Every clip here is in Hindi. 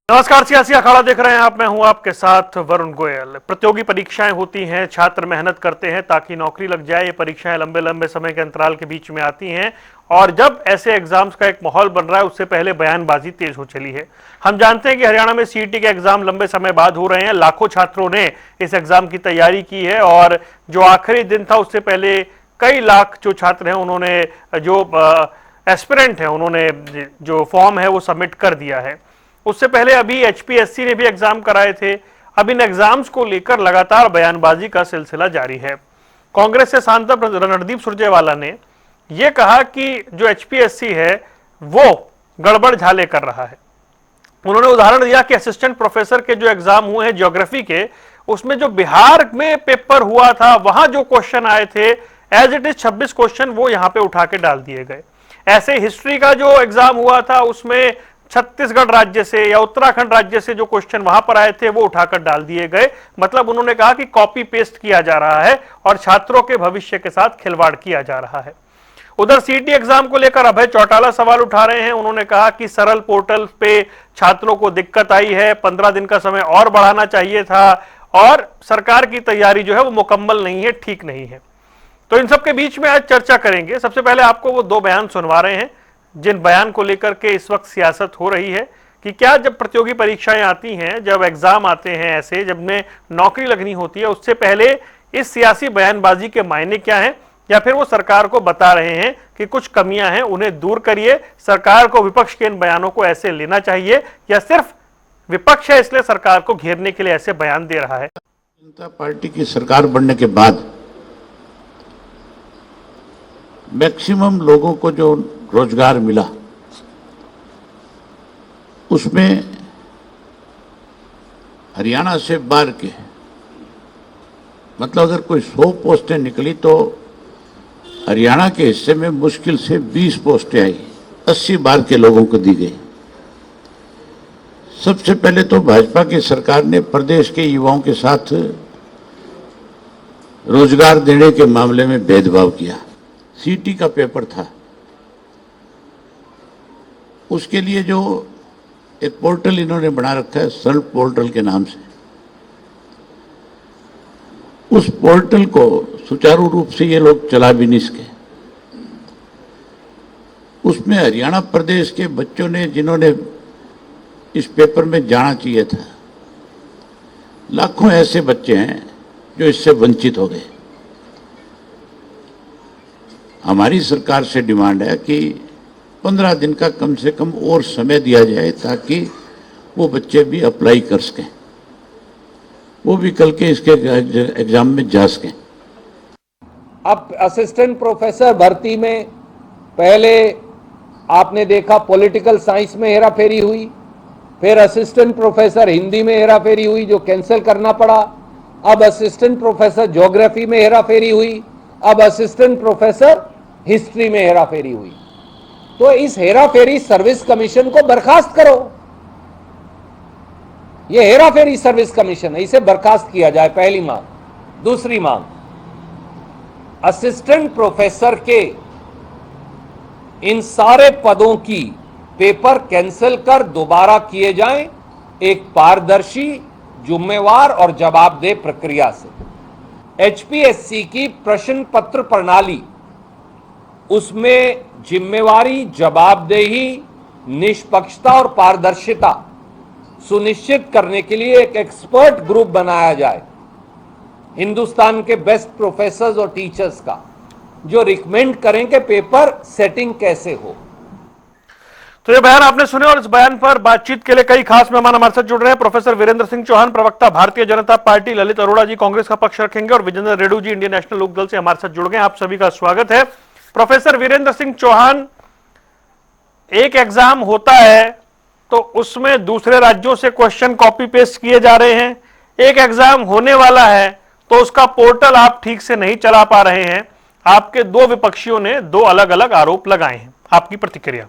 नमस्कार, सियासी अखाड़ा देख रहे हैं आप। मैं हूं आपके साथ वरुण गोयल। प्रतियोगी परीक्षाएं होती हैं, छात्र मेहनत करते हैं ताकि नौकरी लग जाए। ये परीक्षाएं लंबे लंबे समय के अंतराल के बीच में आती हैं और जब ऐसे एग्जाम्स का एक माहौल बन रहा है उससे पहले बयानबाजी तेज हो चली है। हम जानते हैं कि हरियाणा में सीईटी के एग्जाम लंबे समय बाद हो रहे हैं। लाखों छात्रों ने इस एग्जाम की तैयारी की है और जो आखिरी दिन था उससे पहले कई लाख जो छात्र हैं उन्होंने जो एस्पिरेंट है उन्होंने जो फॉर्म है वो सबमिट कर दिया है। उससे पहले अभी एचपीएससी ने भी एग्जाम कराए थे। अब इन एग्जाम्स को लेकर लगातार बयानबाजी का सिलसिला जारी है। कांग्रेस से सांसद रणदीप सुरजेवाला ने यह कहा कि जो एचपीएससी है वो गड़बड़ झाले कर रहा है। उन्होंने उदाहरण दिया कि असिस्टेंट प्रोफेसर के जो एग्जाम हुए हैं ज्योग्राफी के, उसमें जो बिहार में पेपर हुआ था वहां जो क्वेश्चन आए थे एज इट इज 26 क्वेश्चन वो यहां पे उठा के डाल दिए गए। ऐसे हिस्ट्री का जो एग्जाम हुआ था उसमें छत्तीसगढ़ राज्य से या उत्तराखंड राज्य से जो क्वेश्चन वहां पर आए थे वो उठाकर डाल दिए गए। मतलब उन्होंने कहा कि कॉपी पेस्ट किया जा रहा है और छात्रों के भविष्य के साथ खिलवाड़ किया जा रहा है। उधर सीईटी एग्जाम को लेकर अभय चौटाला सवाल उठा रहे हैं। उन्होंने कहा कि सरल पोर्टल पे छात्रों को दिक्कत आई है, 15 दिन का समय और बढ़ाना चाहिए था और सरकार की तैयारी जो है वो मुकम्मल नहीं है, ठीक नहीं है। तो इन सब के बीच में आज चर्चा करेंगे। सबसे पहले आपको वो दो बयान सुनवा रहे हैं जिन बयान को लेकर के इस वक्त सियासत हो रही है कि क्या जब प्रतियोगी परीक्षाएं आती हैं, जब एग्जाम आते हैं ऐसे, जब में नौकरी लगनी होती है, उससे पहले इस सियासी बयानबाजी के मायने क्या हैं, या फिर वो सरकार को बता रहे हैं कि कुछ कमियां हैं उन्हें दूर करिए, सरकार को विपक्ष के इन बयानों को ऐसे लेना चाहिए, या सिर्फ विपक्ष है इसलिए सरकार को घेरने के लिए ऐसे बयान दे रहा है। जनता पार्टी की सरकार बनने के बाद मैक्सिमम लोगों को जो रोजगार मिला उसमें हरियाणा से बाहर के, मतलब अगर कोई 100 पोस्टें निकली तो हरियाणा के हिस्से में मुश्किल से 20 पोस्टें आई, 80 बाहर के लोगों को दी गई। सबसे पहले तो भाजपा की सरकार ने प्रदेश के युवाओं के साथ रोजगार देने के मामले में भेदभाव किया। सीईटी का पेपर था, उसके लिए जो एक पोर्टल इन्होंने बना रखा है सर्व पोर्टल के नाम से, उस पोर्टल को सुचारू रूप से ये लोग चला भी नहीं सके। उसमें हरियाणा प्रदेश के बच्चों ने, जिन्होंने इस पेपर में जाना चाहिए था, लाखों ऐसे बच्चे हैं जो इससे वंचित हो गए। हमारी सरकार से डिमांड है कि 15 दिन का कम से कम और समय दिया जाए ताकि वो बच्चे भी अप्लाई कर सकें, वो भी कल के इसके एग्जाम में जा सकें। अब असिस्टेंट प्रोफेसर भर्ती में पहले आपने देखा पॉलिटिकल साइंस में हेराफेरी हुई, फिर असिस्टेंट प्रोफेसर हिंदी में हेराफेरी हुई जो कैंसिल करना पड़ा। अब असिस्टेंट प्रोफेसर ज्योग्राफी में हेराफेरी हुई, अब असिस्टेंट प्रोफेसर हिस्ट्री में हेराफेरी हुई। तो इस हेराफेरी सर्विस कमीशन को बर्खास्त करो। यह हेराफेरी सर्विस कमीशन है, इसे बर्खास्त किया जाए, पहली मांग। दूसरी मांग, असिस्टेंट प्रोफेसर के इन सारे पदों की पेपर कैंसिल कर दोबारा किए जाएं एक पारदर्शी, जिम्मेवार और जवाबदेह प्रक्रिया से। एचपीएससी की प्रश्न पत्र प्रणाली, उसमें जिम्मेवारी, जवाबदेही, निष्पक्षता और पारदर्शिता सुनिश्चित करने के लिए एक एक्सपर्ट ग्रुप बनाया जाए हिंदुस्तान के बेस्ट प्रोफेसर्स और टीचर्स का, जो रिकमेंड करें कि पेपर सेटिंग कैसे हो। तो ये बयान आपने सुने और इस बयान पर बातचीत के लिए कई खास मेहमान हमारे साथ जुड़ रहे हैं। प्रोफेसर वीरेंद्र सिंह चौहान, प्रवक्ता भारतीय जनता पार्टी, ललित अरोड़ा जी कांग्रेस का पक्ष रखेंगे और विजेंद्र रेड्डी जी इंडियन नेशनल लोकदल से हमारे साथ जुड़ गए। आप सभी का स्वागत है। प्रोफेसर वीरेंद्र सिंह चौहान, एक एग्जाम होता है तो उसमें दूसरे राज्यों से क्वेश्चन कॉपी पेस्ट किए जा रहे हैं। एक एग्जाम होने वाला है तो उसका पोर्टल आप ठीक से नहीं चला पा रहे हैं। आपके दो विपक्षियों ने दो अलग अलग आरोप लगाए हैं, आपकी प्रतिक्रिया?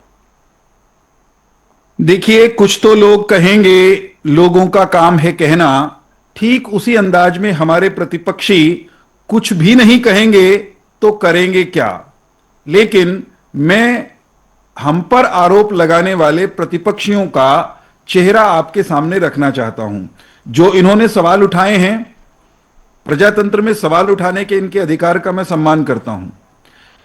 देखिए, कुछ तो लोग कहेंगे लोगों का काम है कहना, ठीक उसी अंदाज में हमारे प्रतिपक्षी कुछ भी नहीं कहेंगे तो करेंगे क्या। लेकिन मैं हम पर आरोप लगाने वाले प्रतिपक्षियों का चेहरा आपके सामने रखना चाहता हूं। जो इन्होंने सवाल उठाए हैं, प्रजातंत्र में सवाल उठाने के इनके अधिकार का मैं सम्मान करता हूं।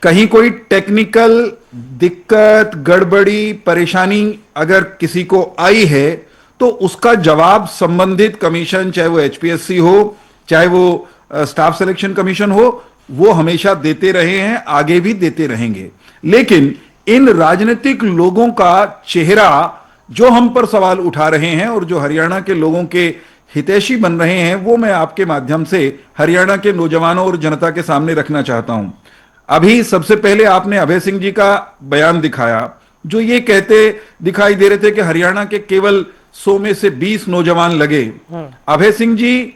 कहीं कोई टेक्निकल दिक्कत, गड़बड़ी, परेशानी अगर किसी को आई है तो उसका जवाब संबंधित कमीशन, चाहे वो एचपीएससी हो, चाहे वो स्टाफ सिलेक्शन कमीशन हो, वो हमेशा देते रहे हैं, आगे भी देते रहेंगे। लेकिन इन राजनीतिक लोगों का चेहरा जो हम पर सवाल उठा रहे हैं और जो हरियाणा के लोगों के हितैषी बन रहे हैं, वो मैं आपके माध्यम से हरियाणा के नौजवानों और जनता के सामने रखना चाहता हूं। अभी सबसे पहले आपने अभय सिंह जी का बयान दिखाया, जो ये कहते दिखाई दे रहे थे कि हरियाणा के केवल 100 में से 20 नौजवान लगे। अभय सिंह जी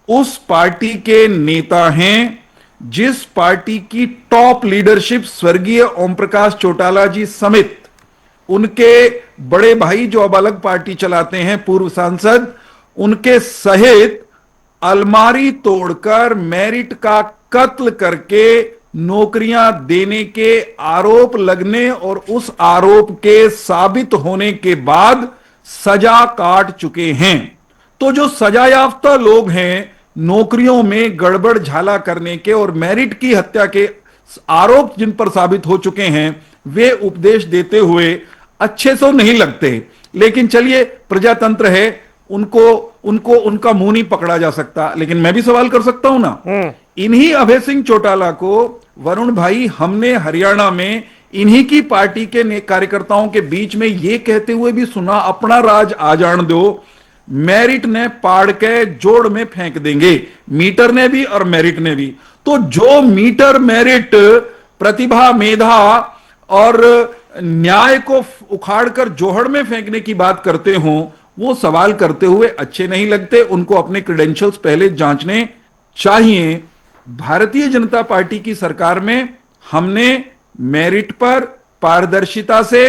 उस पार्टी के नेता हैं जिस पार्टी की टॉप लीडरशिप स्वर्गीय ओम प्रकाश चौटाला जी समेत उनके बड़े भाई जो अब अलग पार्टी चलाते हैं, पूर्व सांसद, उनके सहित अलमारी तोड़कर मेरिट का कत्ल करके नौकरियां देने के आरोप लगने और उस आरोप के साबित होने के बाद सजा काट चुके हैं। तो जो सजायाफ्ता लोग हैं, नौकरियों में गड़बड़ झाला करने के और मेरिट की हत्या के आरोप जिन पर साबित हो चुके हैं, वे उपदेश देते हुए अच्छे से नहीं लगते। लेकिन चलिए, प्रजातंत्र है, उनको उनका मुंह नहीं पकड़ा जा सकता। लेकिन मैं भी सवाल कर सकता हूं ना। इन्हीं अभय सिंह चौटाला को वरुण भाई हमने हरियाणा में इन्हीं की पार्टी के कार्यकर्ताओं के बीच में यह कहते हुए भी सुना, अपना राज आ जान दो, मेरिट ने पाड़ के जोड़ में फेंक देंगे, मीटर ने भी और मेरिट ने भी। तो जो मीटर, मेरिट, प्रतिभा, मेधा और न्याय को उखाड़कर जोहड़ में फेंकने की बात करते हो, वो सवाल करते हुए अच्छे नहीं लगते। उनको अपने क्रेडेंशियल्स पहले जांचने चाहिए। भारतीय जनता पार्टी की सरकार में हमने मेरिट पर पारदर्शिता से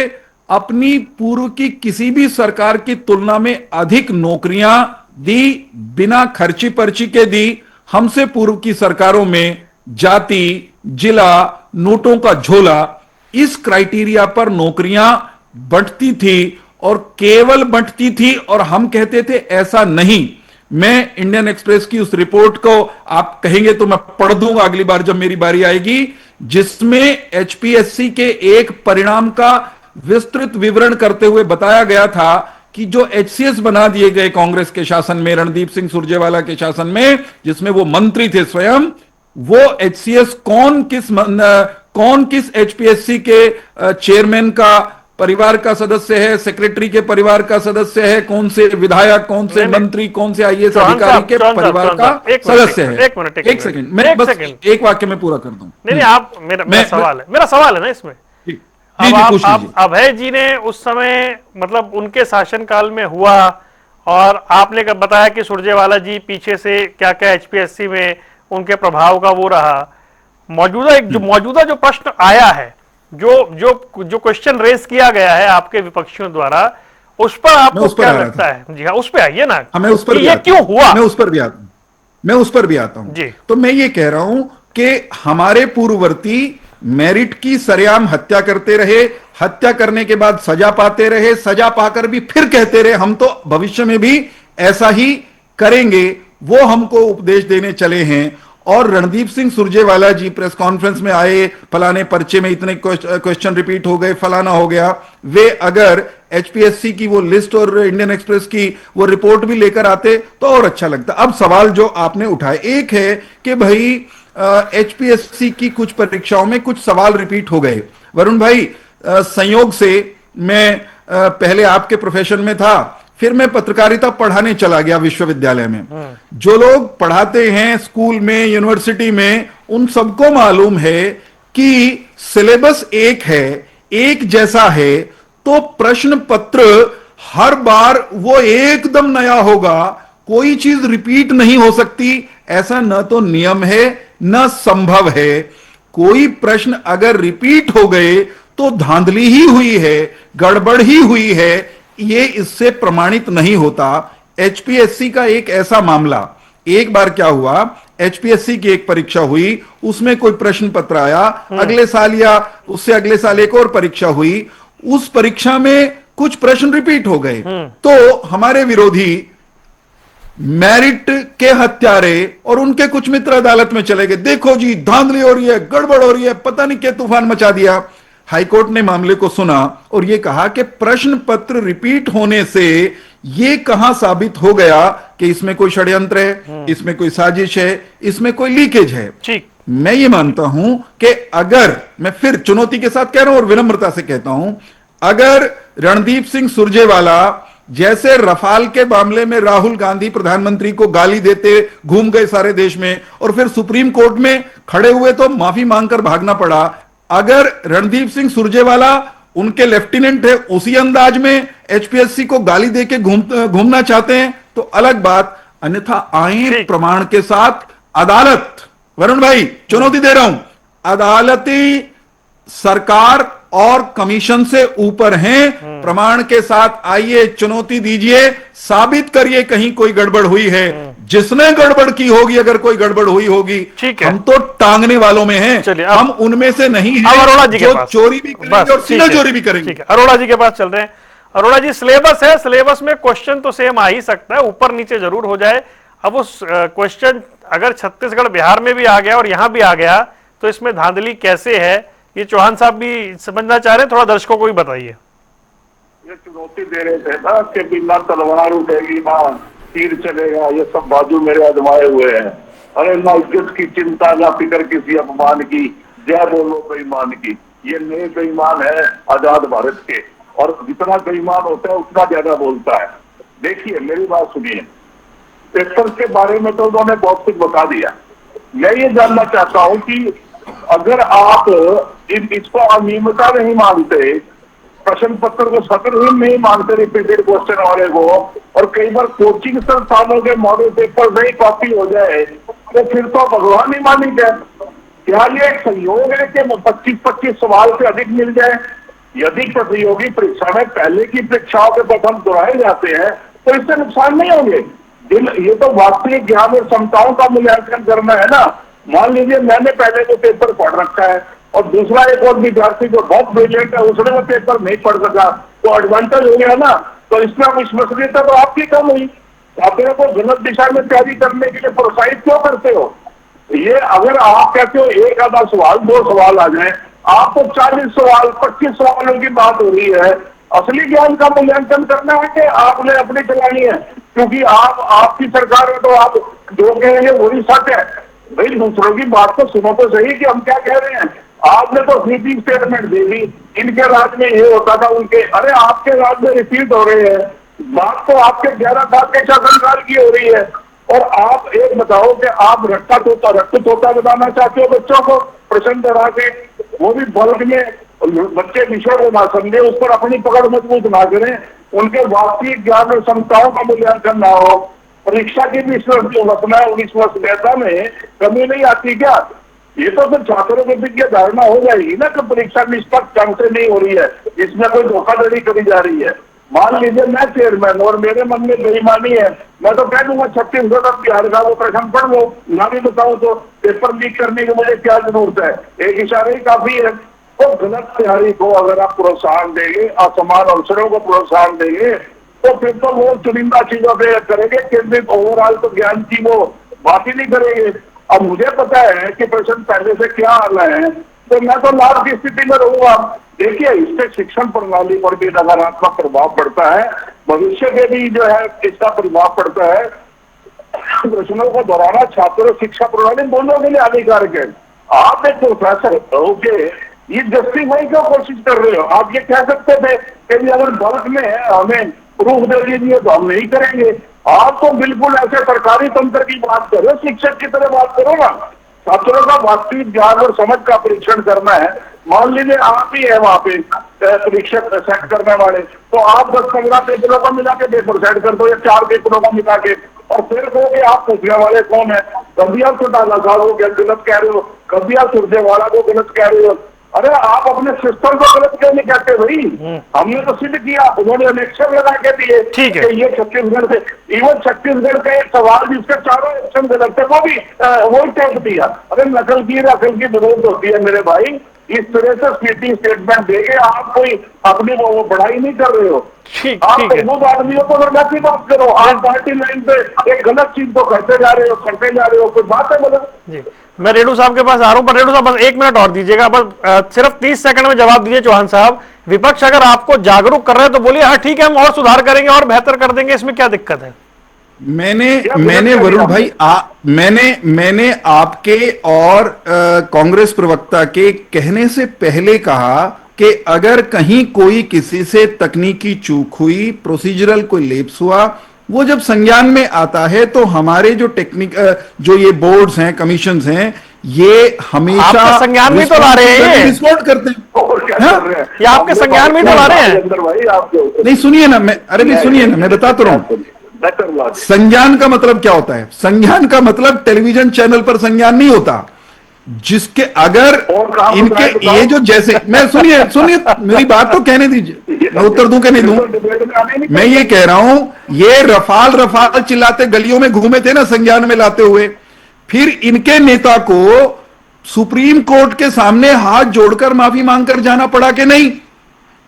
अपनी पूर्व की किसी भी सरकार की तुलना में अधिक नौकरियां दी, बिना खर्ची पर्ची के दी। हमसे पूर्व की सरकारों में जाति, जिला, नोटों का झोला, इस क्राइटेरिया पर नौकरियां बंटती थी और केवल बंटती थी। और हम कहते थे ऐसा नहीं। मैं इंडियन एक्सप्रेस की उस रिपोर्ट को, आप कहेंगे तो मैं पढ़ दूंगा अगली बार जब मेरी बारी आएगी, जिसमें एचपीएससी के एक परिणाम का विस्तृत विवरण करते हुए बताया गया था कि जो एचसीएस बना दिए गए कांग्रेस के शासन में, रणदीप सिंह सुरजेवाला के शासन में, जिसमें वो मंत्री थे स्वयं, वो एचसीएस कौन किस एचपीएससी के चेयरमैन का परिवार का सदस्य है, सेक्रेटरी के परिवार का सदस्य है, कौन से विधायक, कौन से मंत्री, कौन से आईएएस अधिकारी के परिवार का सदस्य है। एक सेकंड, मैं बस एक वाक्य में पूरा कर दूं। नहीं, आप मेरा सवाल है ना इसमें। अब अभय जी ने उस समय, मतलब उनके शासनकाल में हुआ, और आपने बताया कि सुरजेवाला जी पीछे से क्या क्या एचपीएससी में उनके प्रभाव का वो रहा। मौजूदा जो प्रश्न आया है, जो क्वेश्चन रेज किया गया है आपके विपक्षियों द्वारा, उस पर आपको क्या लगता है? जी हाँ, उस पर आइए ना। हमें उस पर ये क्यों हुआ? मैं उस पर भी आता हूं जी। तो मैं ये कह रहा हूं कि हमारे पूर्ववर्ती मेरिट की सरेआम हत्या करते रहे, हत्या करने के बाद सजा पाते रहे, सजा पाकर भी फिर कहते रहे हम तो भविष्य में भी ऐसा ही करेंगे। वो हमको उपदेश देने चले हैं। और रणदीप सिंह सुरजेवाला जी प्रेस कॉन्फ्रेंस में आए, फलाने पर्चे में इतने क्वेश्चन रिपीट हो गए, फलाना हो गया। वे अगर एचपीएससी की वो लिस्ट और इंडियन एक्सप्रेस की वो रिपोर्ट भी लेकर आते तो और अच्छा लगता। अब सवाल जो आपने उठाए, एक है कि भाई एचपीएससी की कुछ परीक्षाओं में कुछ सवाल रिपीट हो गए। वरुण भाई, संयोग से मैं पहले आपके प्रोफेशन में था, फिर मैं पत्रकारिता पढ़ाने चला गया विश्वविद्यालय में। जो लोग पढ़ाते हैं स्कूल में, यूनिवर्सिटी में, उन सबको मालूम है कि सिलेबस एक है, एक जैसा है, तो प्रश्न पत्र हर बार वो एकदम नया होगा, कोई चीज रिपीट नहीं हो सकती। ऐसा न तो नियम है न संभव है। कोई प्रश्न अगर रिपीट हो गए तो धांधली ही हुई है, गड़बड़ ही हुई है, ये इससे प्रमाणित नहीं होता। एचपीएससी का एक ऐसा मामला, एक बार क्या हुआ, एचपीएससी की एक परीक्षा हुई, उसमें कोई प्रश्न पत्र आया, अगले साल या उससे अगले साल एक और परीक्षा हुई, उस परीक्षा में कुछ प्रश्न रिपीट हो गए, तो हमारे विरोधी मेरिट के हत्यारे और उनके कुछ मित्र अदालत में चले गए। देखो जी, धांधली हो रही है, गड़बड़ हो रही है, पता नहीं क्या तूफान मचा दिया। हाईकोर्ट ने मामले को सुना और यह कहा कि प्रश्न पत्र रिपीट होने से यह कहां साबित हो गया कि इसमें कोई षड्यंत्र है, इसमें कोई साजिश है, इसमें कोई लीकेज है। ठीक, मैं ये मानता हूं कि अगर, मैं फिर चुनौती के साथ कह रहा हूं और विनम्रता से कहता हूं, अगर रणदीप सिंह सुरजेवाला जैसे रफाल के मामले में राहुल गांधी प्रधानमंत्री को गाली देते घूम गए सारे देश में और फिर सुप्रीम कोर्ट में खड़े हुए तो माफी मांगकर भागना पड़ा, अगर रणदीप सिंह सुरजेवाला उनके लेफ्टिनेंट है उसी अंदाज में एचपीएससी को गाली देके घूमना चाहते हैं तो अलग बात, अन्यथा आईन प्रमाण के साथ अदालत, वरुण भाई चुनौती दे रहा हूं, अदालती सरकार और कमीशन से ऊपर हैं, प्रमाण के साथ आइए, चुनौती दीजिए, साबित करिए कहीं कोई गड़बड़ हुई है। जिसने गड़बड़ की होगी, अगर कोई गड़बड़ हुई होगी, हम तो टांगने वालों में हैं, हम उनमें से नहीं हैं अरोड़ा जी जो के पास चोरी भी करेंगे और सीना चोरी भी करेंगे। अरोड़ा जी के पास चल रहे हैं। अरोड़ा जी, सिलेबस है, सिलेबस में क्वेश्चन तो सेम आ ही सकता है, ऊपर नीचे जरूर हो जाए। अब उस क्वेश्चन अगर छत्तीसगढ़ बिहार में भी आ गया और यहां भी आ गया तो इसमें धांधली कैसे है, ये चौहान साहब भी समझना चाह रहे हैं, थोड़ा दर्शकों को भी बताइए। ये चुनौती दे रहे थे ना कि बिना तलवार उठेगी ना तीर चलेगा, ये सब बाजू मेरे आजमाए हुए हैं। अरे ना इज्जत की चिंता, ना फिक्र किसी अपमान की, जय बोलो बेईमान की। ये नए बेईमान है आजाद भारत के, और जितना बेईमान होता है उतना ज्यादा बोलता है। देखिए मेरी बात सुनिए, पेपर के बारे में तो उन्होंने बहुत कुछ बता दिया। मैं ये जानना चाहता हूं कि अगर आप इसको अनियमितता नहीं मानते, प्रश्न पत्र को सत्रहीन नहीं मानते रिपीटेड क्वेश्चन वाले को, और कई बार कोचिंग संस्थानों के मॉडल पेपर में ही कॉपी हो जाए, तो फिर तो भगवान ही मानी जाए। क्या ये एक संयोग है कि 25-25 सवाल से अधिक मिल जाए? यदि प्रतियोगी परीक्षा में पहले की परीक्षाओं के प्रश्न दोहराए जाते हैं तो इससे नुकसान नहीं होंगे। ये तो वास्तविक ज्ञान और क्षमताओं का मूल्यांकन करना है ना। मान लीजिए मैंने पहले जो पेपर पढ़ रखा है और दूसरा एक और विद्यार्थी जो बहुत ब्रिलियंट है उसने वो पेपर नहीं पढ़ सका, तो एडवांटेज हो गया ना। तो इसमें विश्वसनीयता तो आपकी कम हुई। अपने को गलत दिशा में तैयारी करने के लिए प्रोत्साहित क्यों करते हो? ये अगर आप कहते हो एक आधा सवाल, 2 सवाल आ जाए, आप तो 40 सवाल 25 सवालों की बात हो रही है। असली ज्ञान का मूल्यांकन करना है कि आपने अपनी चलानी है? क्योंकि आपकी सरकार में तो आप जो कहेंगे वही सच है। भाई दूसरों की बात को सुनो तो सही कि हम क्या कह रहे हैं। आपने तो स्वीपिंग स्टेटमेंट दे दी, इनके राज में ये होता था उनके, अरे आपके राज में रिपीट हो रहे हैं। बात तो आपके 11 साल के शासनकाल की हो रही है। और आप एक बताओ कि आप रट्टा तोता बनाना चाहते हो बच्चों को प्रश्न डरा के, वो भी बल्क में, बच्चे विषय को ना समझे, उस पर अपनी पकड़ मजबूत ना करें, उनके वास्तविक ज्ञान और क्षमताओं का मूल्यांकन ना हो। परीक्षा की भी विश्वसनीयता में कमी नहीं आती क्या? ये तो फिर छात्रों के बीच धारणा हो जाएगी ना कि परीक्षा निष्पक्ष ढंग से नहीं हो रही है, इसमें कोई धोखाधड़ी करी जा रही है। मान लीजिए मैं चेयरमैन और मेरे मन में बेईमानी है, मैं तो कह दूंगा छत्तीसगढ़ और बिहार का वो प्रश्न पढ़ लो, ना भी बताऊं तो पेपर लीक करने की मुझे क्या जरूरत है, एक इशारे ही काफी है। तो गलत तैयारी को अगर आप प्रोत्साहन देंगे, असमान अवसरों को प्रोत्साहन देंगे, तो फिर तो वो चुनिंदा चीजों पे करेंगे, केंद्रित ओवरऑल तो ज्ञान की वो बात ही नहीं करेंगे। अब मुझे पता है कि प्रश्न पहले से क्या आ रहे हैं, तो मैं तो लाभ की स्थिति में रहूंगा। देखिए इससे शिक्षण प्रणाली पर भी नकारात्मक प्रभाव पड़ता है, भविष्य में भी जो है इसका प्रभाव पड़ता है। प्रश्नों को दोहराना छात्रों शिक्षा प्रणाली दोनों के लिए हानिकारक है। आप एक प्रोफेसर हो के ये जस्टिफाई क्यों कोशिश कर रहे हो? आप ये कह सकते थे कि अगर बल्क में है हमें प्रूफ दे दीजिए तो हम नहीं करेंगे। आप तो बिल्कुल ऐसे सरकारी तंत्र की बात करो, शिक्षक की तरह बात करो ना। छात्रों का वास्तविक ज्ञान और समझ का परीक्षण करना है। मान लीजिए आप ही है वहां पे परीक्षक सेट करने वाले, तो आप 10-15 पेपरों को मिला के पेपर सेट कर दो या 4 पेपरों को मिला के, और फिर कहो कि आप पूछने वाले कौन है। कभी आप चौटाला साहब को गलत कह रहे हो, कभी आप सुरजेवाला को गलत कह रहे हो। अरे आप अपने सिस्टम को गलत क्यों नहीं कहते भाई? हमने तो सिद्ध किया, उन्होंने इलेक्शन लगा के दिए। ठीक है। ये छत्तीसगढ़ से, इवन छत्तीसगढ़ का एक सवाल जिसके चारों इलेक्शन गलत थे वो भी वही टैग दिया। अरे नकल की विरोध होती है मेरे भाई। इस तरह से स्पीटिंग स्टेटमेंट देके आप कोई अपनी वो बढ़ाई नहीं कर रहे हो। ठीक आप ठीक है। प्रबुद्ध आदमियों को लड़ना की बात करो, आप पार्टी लाइन पे एक गलत चीज को करते जा रहे हो, कोई बात है मतलब? जी, मैं रेणु साहब के पास आ रहा हूं, पर रेणु साहब बस 1 मिनट और दीजिएगा, बस सिर्फ 30 सेकंड में जवाब दीजिए। चौहान साहब, विपक्ष अगर आपको जागरूक कर रहे हैं तो बोलिए हाँ ठीक है, हम और सुधार करेंगे और बेहतर कर देंगे, इसमें क्या दिक्कत है? मैंने वरुण भाई मैंने आपके और कांग्रेस प्रवक्ता के कहने से पहले कहा कि अगर कहीं कोई किसी से तकनीकी चूक हुई, प्रोसीजरल कोई लेप्स हुआ, वो जब संज्ञान में आता है तो हमारे जो जो ये बोर्ड्स हैं, कमीशंस हैं, ये हमेशा आपके संज्ञान में तो ला रहे हैं, ये रिस्पॉन्ड करते हैं। और क्या हाँ? कर रहे हैं? ये आपके संज्ञान में तो ला रहे हैं। अंदर भाई आपको नहीं सुनिए ना, सुनिए ना, मैं बता तो रहा हूं। बेटर बात। संज्ञान का मतलब क्या होता है? संज्ञान का मतलब टेलीविजन चैनल पर संज्ञान नहीं होता। जिसके अगर और कहां इनके बताएं, ये जो जैसे मैं सुनिए मेरी बात तो कहने दीजिए, मैं उत्तर दूं कि नहीं दूं? मैं ये कह रहा हूं, ये रफाल चिल्लाते गलियों में घूमे थे ना संज्ञान में लाते हुए, फिर इनके नेता को सुप्रीम कोर्ट के सामने हाथ जोड़कर माफी मांगकर जाना पड़ा कि नहीं?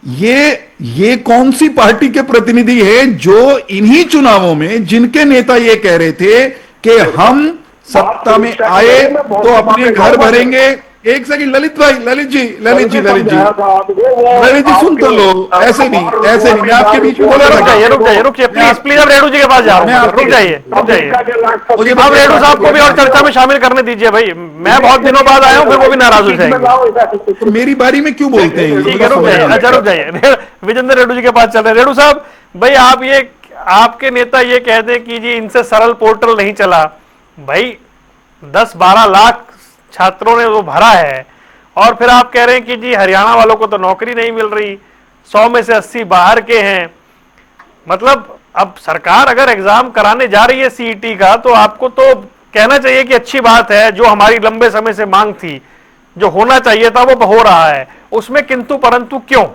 ये कौन सी पार्टी के प्रतिनिधि है जो इन्हीं चुनावों में, जिनके नेता ये कह रहे थे कि हम सत्ता में आए तो अपने घर भरेंगे। एक सेकंड ललित जी सुन तो लो, ऐसे नहीं मैं आपके बीच में बोला रुक जाइए प्लीज अब रेणु जी के पास जा रहा हूँ, रुक जाइए अब रेणु साहब को भी और चर्चा में शामिल करने दीजिए भाई, मैं बहुत दिनों बाद आया हूँ, फिर वो भी नाराज हो जाएंगे। मेरी बारी में क्यों बोलते हैं? ठीक है, रुक जाइए, अच्छा रुक जाइए, विजेंद्र रेणु जी के पास चल रहे हैं। रेणु साहब भाई, आप ये आपके नेता ये कहते हैं कि जी इनसे सरल पोर्टल नहीं चला, भाई 10-12 लाख छात्रों ने वो भरा है, और फिर आप कह रहे हैं कि जी हरियाणा वालों को तो नौकरी नहीं मिल रही, 100 में से 80 बाहर के हैं। मतलब अब सरकार अगर एग्जाम कराने जा रही है सीईटी का, तो आपको तो कहना चाहिए कि अच्छी बात है, जो हमारी लंबे समय से मांग थी, जो होना चाहिए था वो हो रहा है, उसमें किंतु परंतु क्यों?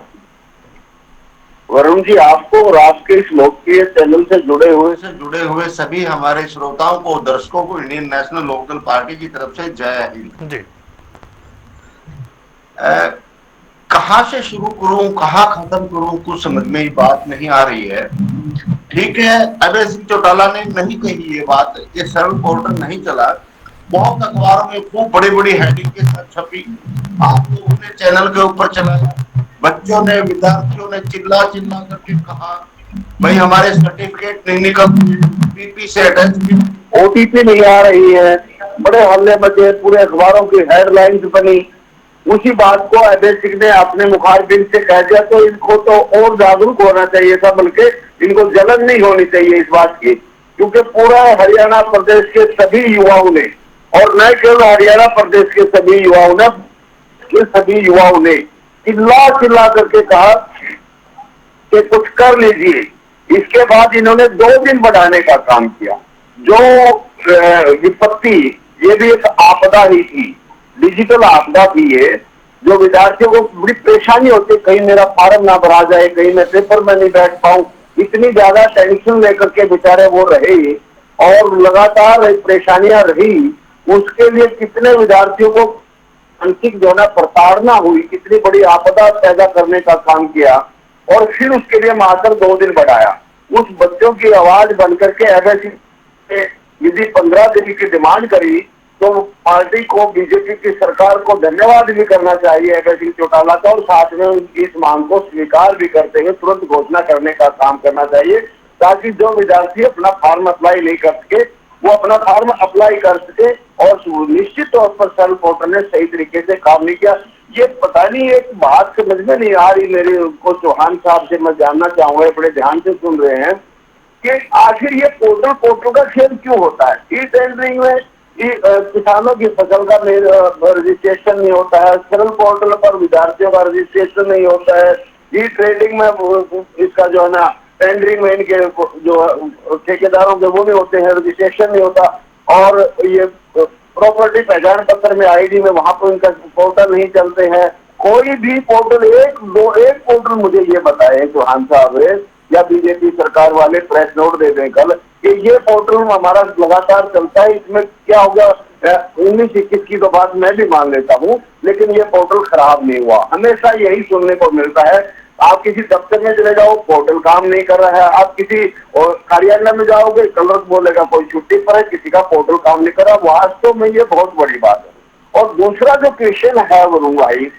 वरुण जी, आपको और आपके इस लोकप्रिय चैनल से जुड़े हुए सभी हमारे श्रोताओं को, दर्शकों को इंडियन नेशनल लोकदल पार्टी की तरफ से जय हिंद जी। कहां से शुरू करूं, कहां खत्म करूं, कुछ समझ में ही बात नहीं आ रही है। ठीक है, अभय सिंह चौटाला ने नहीं कही ये बात, ये सरल पोर्टल नहीं चला, बहुत अखबारों में खूब बड़ी बड़ी हेडिंग के साथ छपी, आप लोगों ने चैनल के ऊपर चलाया, बच्चों ने, विद्यार्थियों ने चिल्ला करके कहा भाई हमारे सर्टिफिकेट नहीं निकलते, पीपी से अटैच, ओटीपी नहीं आ रही है, बड़े हल्ले मचे, पूरे अखबारों की हेडलाइंस बनी। उसी बात को अभय सिंह ने अपने मुखारबिन से कह दिया, तो इनको तो और जागरूक होना चाहिए था, बल्कि इनको जलन नहीं होनी चाहिए इस बात की, क्योंकि पूरा हरियाणा प्रदेश के सभी युवाओं ने, और न केवल हरियाणा प्रदेश के सभी युवाओं ने चिल्ला करके कहा कि कुछ कर लीजिए। इसके बाद इन्होंने 2 दिन बढ़ाने का काम किया। जो विपत्ति, ये भी एक आपदा ही थी, डिजिटल आपदा थी ये, जो विद्यार्थियों को बड़ी परेशानी होती, कहीं मेरा फॉर्म ना भरा जाए, कहीं मैं पेपर में नहीं बैठ पाऊं, इतनी ज्यादा टेंशन लेकर के बेचारे वो रहे, और लगातार परेशानियां रही। उसके लिए कितने विद्यार्थियों को मानसिक जो है प्रताड़ना हुई, कितनी बड़ी आपदा पैदा करने का काम किया, और फिर उसके लिए मात्र 2 दिन बढ़ाया। उस बच्चों की आवाज बनकर के अभय सिंह ने यदि 15 दिन की डिमांड करी, तो पार्टी को, बीजेपी की सरकार को धन्यवाद भी करना चाहिए अभय सिंह चौटाला का, और साथ में उनकी इस मांग को स्वीकार भी करते हुए तुरंत घोषणा करने का काम करना चाहिए, ताकि जो विद्यार्थी अपना फॉर्म अप्लाई नहीं कर सके वो अपना फॉर्म अप्लाई कर सके। और निश्चित तौर पर सरल पोर्टल ने सही तरीके से काम नहीं किया। ये पता नहीं, एक बात समझ में नहीं आ रही मेरे को, चौहान साहब से मैं जानना चाहूंगा, बड़े ध्यान से सुन रहे हैं, कि आखिर ये पोर्टल का खेल क्यों होता है? ई टेंडरिंग में किसानों की फसल का रजिस्ट्रेशन नहीं होता है, सरल पोर्टल पर विद्यार्थियों का रजिस्ट्रेशन नहीं होता है, ई ट्रेडिंग में इसका जो है ना, टेंडरिंग में इनके जो ठेकेदारों के वो नहीं होते हैं, रजिस्ट्रेशन नहीं होता, और ये प्रॉपर्टी पहचान पत्र में, आईडी में, वहां पर इनका पोर्टल नहीं चलते हैं, कोई भी पोर्टल, एक पोर्टल मुझे ये बताए चौहान साहब या बीजेपी सरकार वाले, प्रेस नोट दे दें कल कि ये पोर्टल हमारा लगातार चलता है, इसमें क्या होगा 19-21 की तो बात मैं भी मान लेता हूँ, लेकिन ये पोर्टल खराब नहीं हुआ। हमेशा यही सुनने को मिलता है। आप किसी दफ्तर में चले जाओ, पोर्टल काम नहीं कर रहा है। आप किसी कार्यालय में जाओगे, कलर बोलेगा कोई छुट्टी पर है, किसी का पोर्टल काम नहीं कर रहा। वास्तव में ये बहुत बड़ी बात है। और दूसरा जो क्वेश्चन है वरुण भाई,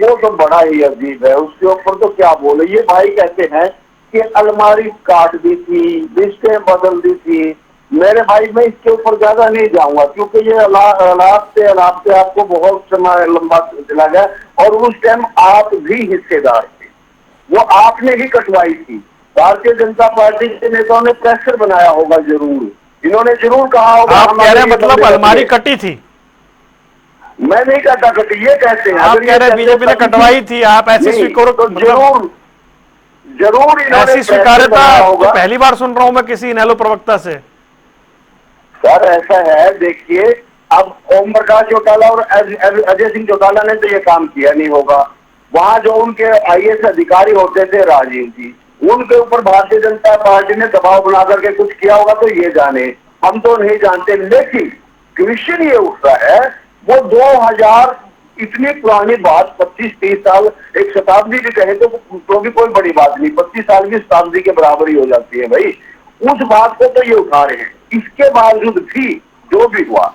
वो तो बड़ा ही अजीब है। उसके ऊपर तो क्या बोले। ये भाई कहते हैं कि अलमारी काट दी थी, लिस्टें बदल दी थी। मेरे भाई मैं इसके ऊपर ज्यादा नहीं जाऊंगा, क्योंकि ये अलाप से आपको बहुत समय लंबा चला गया, और उस टाइम आप भी हिस्सेदार थे। वो आपने ही कटवाई थी। भारतीय जनता पार्टी के नेताओं ने प्रेशर बनाया होगा जरूर, इन्होंने जरूर कहा होगा। आप कह रहे हैं मतलब अलमारी कटी थी? मैं नहीं कहता कटी, ये कहते हैं। आप कह रहे हैं बीजेपी ने कटवाई थी, आप ऐसी स्वीकार तो जरूर ऐसी स्वीकार्यता तो पहली बार सुन रहा हूं मैं किसी इनेलो प्रवक्ता से। सर ऐसा है, देखिए, अब ओम प्रकाश चौटाला और अजय सिंह चौटाला ने तो ये काम किया नहीं होगा। वहां जो उनके आईएएस अधिकारी होते थे राजीव जी, उनके ऊपर भारतीय जनता पार्टी ने दबाव बना करके कुछ किया होगा, तो ये जाने, हम तो नहीं जानते। लेकिन क्वेश्चन ये उठता है, वो 2000 इतनी पुरानी बात, 25-30 साल, एक शताब्दी भी कहे तो भी कोई बड़ी बात नहीं, 25 साल की शताब्दी के बराबर ही हो जाती है भाई। उस बात को तो ये उठा रहे हैं। इसके बावजूद भी जो भी हुआ,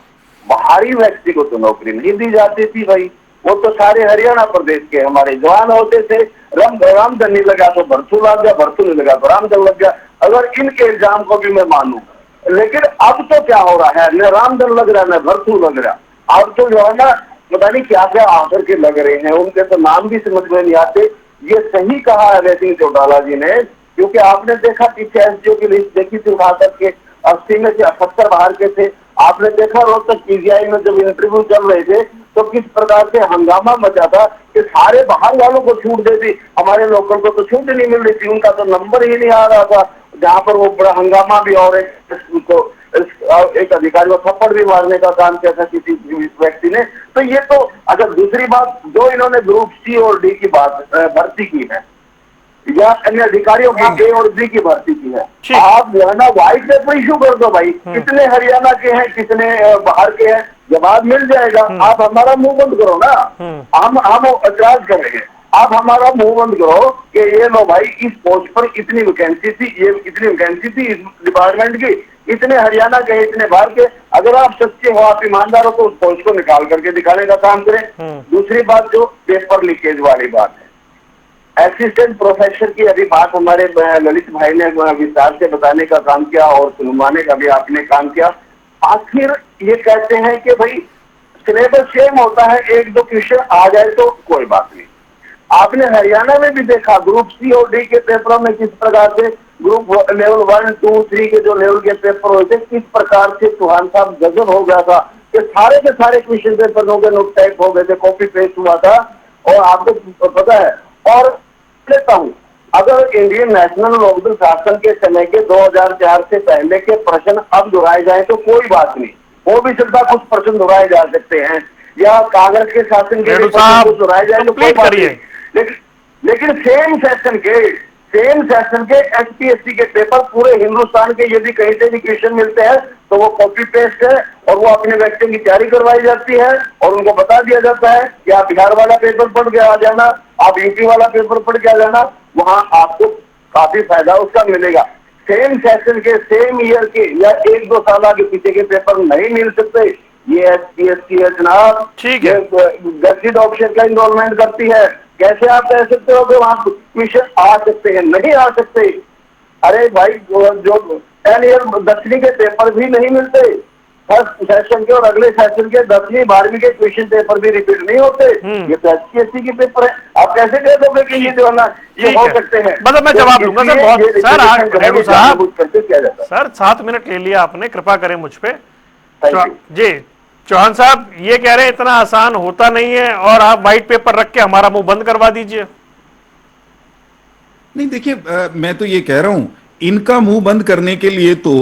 बाहरी व्यक्ति को तो नौकरी नहीं दी जाती थी भाई। वो तो सारे हरियाणा प्रदेश के हमारे जवान होते थे। रामधन नहीं लगा तो भरतू लग गया, भरतू नहीं लगा तो रामधन लग गया, अगर इनके इल्जाम को भी मैं मानूं। लेकिन अब तो क्या हो रहा है, न रामधन लग रहा है न भरतू लग रहा। अब तो जो है ना, पता नहीं क्या क्या आकर के लग रहे हैं, उनके तो नाम भी समझ में नहीं आते। ये सही कहा अजय सिंह चौटाला जी ने, क्योंकि आपने देखा पीछे एसडीओ की लिस्ट देखी थी उठा करके, 80 में से 78 बाहर के थे। आपने देखा रोहतक पीजीआई में जब इंटरव्यू चल रहे थे तो किस प्रकार से हंगामा मचा था कि सारे बाहर वालों को छूट दे दी, हमारे लोकल को तो छूट नहीं मिल रही थी, उनका तो नंबर ही नहीं आ रहा था। जहां पर वो बड़ा हंगामा भी, और एक अधिकारी को थप्पड़ भी मारने का काम किया था किसी व्यक्ति ने। तो ये तो, अगर दूसरी बात जो इन्होंने ग्रुप सी और डी की बात भर्ती की है, या अन्य अधिकारियों की ए और बी की भर्ती की है, आप जो है ना व्हाइट पेपर इशू कर दो भाई। कितने हरियाणा के हैं, कितने बाहर के हैं, जवाब मिल जाएगा। आप हमारा मुंह बंद करो ना, हम ऐतराज करेंगे। आप हमारा मुंह बंद करो कि ये लो भाई, इस पोस्ट पर इतनी वैकेंसी थी, ये इतनी वैकेंसी थी इस डिपार्टमेंट की, इतने हरियाणा के, इतने बाहर के। अगर आप सच्चे हो, आप ईमानदार हो, तो उस पोस्ट को निकाल करके दिखाने का काम करें। दूसरी बात, जो पेपर लीकेज वाली बात है, असिस्टेंट प्रोफेसर की अभी बात हमारे ललित भाई ने विस्तार से बताने का काम किया, और सुनवाने का भी आपने काम किया। आखिर ये कहते हैं कि भाई सिलेबस सेम होता है, एक दो क्वेश्चन आ जाए तो कोई बात नहीं। आपने हरियाणा में भी देखा ग्रुप सी और डी के पेपरों में किस प्रकार से, ग्रुप लेवल 1, 2, 3 के जो लेवल के पेपर हुए थे, किस प्रकार से चौहान साहब गजब हो गया था कि सारे के सारे क्वेश्चन पेपर नोट टाइप हो गए थे, कॉपी पेस्ट हुआ था। और आपको पता है, और लेता हूं, अगर इंडियन नेशनल लोकदल शासन के समय के 2004 से पहले के प्रश्न अब दोहराए जाए तो कोई बात नहीं, वो भी सिर्फ कुछ प्रश्न दोहराए जा सकते हैं, या कांग्रेस के शासन के दोहराए जाए तो कोई बात नहीं। लेकिन सेम सेशन के एचपीएससी के पेपर पूरे हिंदुस्तान के यदि कहीं से भी क्वेश्चन मिलते हैं तो वो कॉपी पेस्ट है, और वो अपने व्यक्ति की तैयारी करवाई जाती है, और उनको बता दिया जाता है कि आप बिहार वाला पेपर पढ़ के आ जाना, आप यूपी वाला पेपर पढ़ के आ जाना, वहां आपको काफी फायदा उसका मिलेगा। सेम सेशन के, सेम ईयर के, या 1-2 साल आगे पीछे के पेपर नहीं मिल सकते। ये एचपीएससी है जनाब, गठित ऑप्शन का इनरोलमेंट करती है। कैसे आप कह सकते हो कि वहां क्वेश्चन आ सकते हैं? नहीं आ सकते। अरे भाई, जो 10 ईयर दसवीं के पेपर भी नहीं मिलते, फर्स्ट सेशन के और अगले सेशन के 10वीं 12वीं के क्वेश्चन पेपर भी रिपीट नहीं होते। ये तो एचपीएससी के पेपर है। आप कैसे कह दोगे कि ये जो है ना, ये हो सकते हैं? मतलब मैं जवाब दूंगा सर, बहुत सर 7 मिनट ले लिया आपने, कृपा करें मुझ पे जी। चौहान साहब ये कह रहे हैं इतना आसान होता नहीं है, और आप व्हाइट पेपर रख के हमारा मुंह बंद करवा दीजिए। नहीं, देखिए, मैं तो ये कह रहा हूं, इनका मुंह बंद करने के लिए तो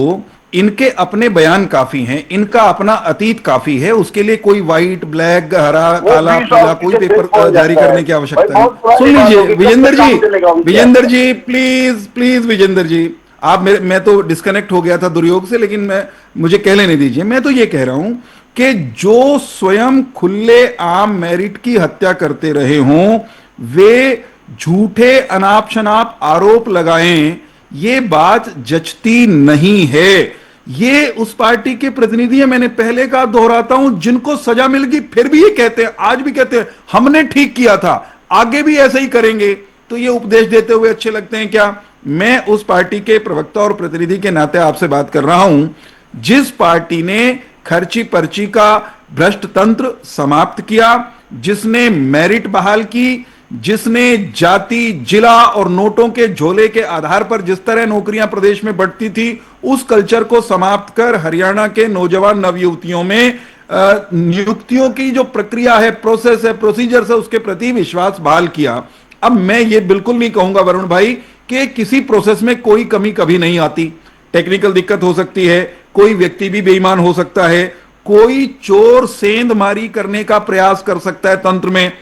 इनके अपने बयान काफी हैं, इनका अपना अतीत काफी है, उसके लिए कोई व्हाइट ब्लैक हरा काला 20 पीला साल कोई पीछे पेपर पहुंच जारी जाता है। करने की आवश्यकता भाई नहीं। बहुत पुरानी सुन बात लीजिए होगी, विजेंद्र कब तक जी, काम चलेगा उनका? विजेंद्र जी प्लीज प्लीज विजेंद्र जी, आप मैं तो डिस्कनेक्ट हो गया था दुर्योग से, लेकिन मुझे कह लेने दीजिए। मैं तो ये कह रहा हूं कि जो स्वयं खुले आम मेरिट की हत्या करते रहे हों, वे झूठे अनाप शनाप आरोप लगाएं, ये बात जचती नहीं है। ये उस पार्टी के प्रतिनिधि हैं, मैंने पहले कहा, दोहराता हूं, जिनको सजा मिल गई फिर भी ये कहते हैं, आज भी कहते हैं हमने ठीक किया था, आगे भी ऐसे ही करेंगे। तो ये उपदेश देते हुए अच्छे लगते हैं क्या? मैं उस पार्टी के प्रवक्ता और प्रतिनिधि के नाते आपसे बात कर रहा हूं, जिस पार्टी ने खर्ची पर्ची का भ्रष्ट तंत्र समाप्त किया, जिसने मेरिट बहाल की, जिसने जाति जिला और नोटों के झोले के आधार पर जिस तरह नौकरियां प्रदेश में बढ़ती थी, उस कल्चर को समाप्त कर हरियाणा के नौजवान नवयुवतियों में नियुक्तियों की जो प्रक्रिया है, प्रोसेस है, प्रोसीजर है, उसके प्रति विश्वास बहाल किया। अब मैं ये बिल्कुल नहीं कहूंगा वरुण भाई कि किसी प्रोसेस में कोई कमी कभी नहीं आती, टेक्निकल दिक्कत हो सकती है, कोई व्यक्ति भी बेईमान हो सकता है, कोई चोर सेंधमारी करने का प्रयास कर सकता है तंत्र में,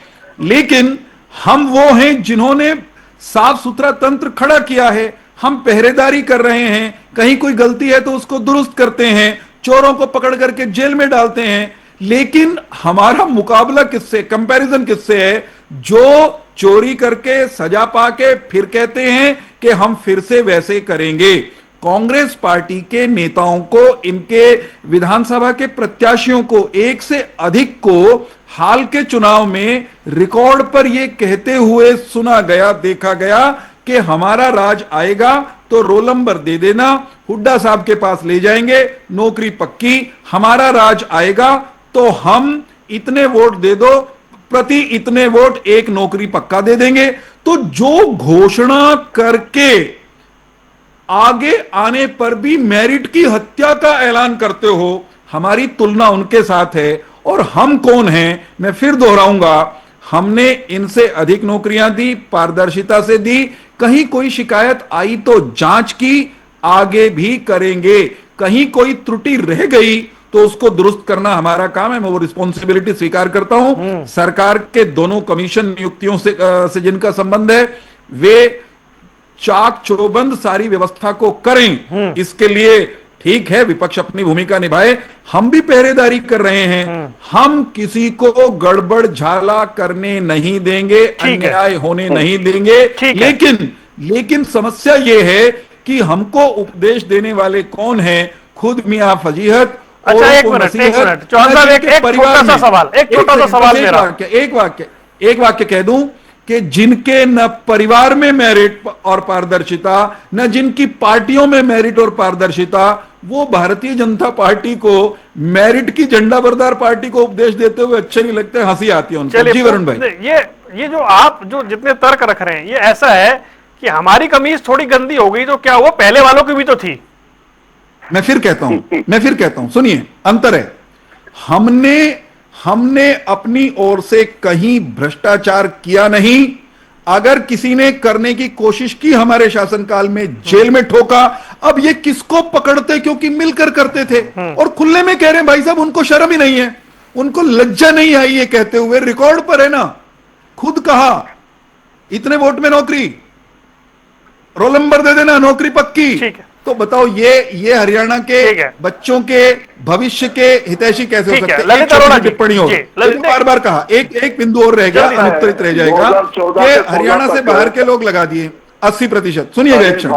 लेकिन हम वो हैं जिन्होंने साफ सुथरा तंत्र खड़ा किया है। हम पहरेदारी कर रहे हैं, कहीं कोई गलती है तो उसको दुरुस्त करते हैं, चोरों को पकड़ करके जेल में डालते हैं। लेकिन हमारा मुकाबला किससे, कंपैरिजन किससे है? जो चोरी करके सजा पाके फिर कहते हैं कि हम फिर से वैसे करेंगे। कांग्रेस पार्टी के नेताओं को, इनके विधानसभा के प्रत्याशियों को, एक से अधिक को हाल के चुनाव में रिकॉर्ड पर यह कहते हुए सुना गया, देखा गया कि हमारा राज आएगा तो रोल नंबर दे देना, हुड्डा साहब के पास ले जाएंगे, नौकरी पक्की, हमारा राज आएगा तो हम इतने वोट दे दो, प्रति इतने वोट एक नौकरी पक्का दे देंगे। तो जो घोषणा करके आगे आने पर भी मेरिट की हत्या का ऐलान करते हो, हमारी तुलना उनके साथ है। और हम कौन हैं? मैं फिर दोहराऊंगा, हमने इनसे अधिक नौकरियां दी, पारदर्शिता से दी, कहीं कोई शिकायत आई तो जांच की, आगे भी करेंगे। कहीं कोई त्रुटि रह गई तो उसको दुरुस्त करना हमारा काम है, मैं वो रिस्पॉन्सिबिलिटी स्वीकार करता हूं। सरकार के दोनों कमीशन नियुक्तियों से जिनका संबंध है, वे चाक चौबंद सारी व्यवस्था को करें। इसके लिए ठीक है, विपक्ष अपनी भूमिका निभाए, हम भी पहरेदारी कर रहे हैं। हम किसी को गड़बड़ झाला करने नहीं देंगे, अन्याय होने नहीं देंगे। लेकिन समस्या यह है कि हमको उपदेश देने वाले कौन हैं? खुद मियां फजीहत। अच्छा, एक मिनट चौहान साहब, एक छोटा सा सवाल मेरा, एक वाक्य कह दूं कि जिनके न परिवार में मेरिट और पारदर्शिता, न जिनकी पार्टियों में मेरिट और पारदर्शिता, वो भारतीय जनता पार्टी को, मेरिट की झंडा बरदार पार्टी को उपदेश देते हुए अच्छे नहीं लगते, हंसी आती है उनको। जी वरुण भाई, ये जो आप जो जितने तर्क रख रहे हैं, ये ऐसा है कि हमारी कमीज थोड़ी गंदी हो गई तो क्या वो पहले वालों की भी तो थी। मैं फिर कहता हूं, सुनिए, अंतर है। हमने अपनी ओर से कहीं भ्रष्टाचार किया नहीं। अगर किसी ने करने की कोशिश की हमारे शासनकाल में, जेल में ठोका। अब ये किसको पकड़ते? क्योंकि मिलकर करते थे। और खुले में कह रहे हैं भाई साहब, उनको शर्म ही नहीं है, उनको लज्जा नहीं आई ये कहते हुए, रिकॉर्ड पर है ना, खुद कहा इतने वोट में नौकरी, रोल नंबर दे देना, नौकरी पक्की। ठीक है, तो बताओ ये हरियाणा के बच्चों के भविष्य के हितैषी कैसे हो सकते हैं? टिप्पणी हो, बार बार कहा, एक बिंदु और रह गया, अनुत्तरित रह जाएगा कि हरियाणा से बाहर के लोग लगा दिए 80%। सुनिएगा एक क्षण,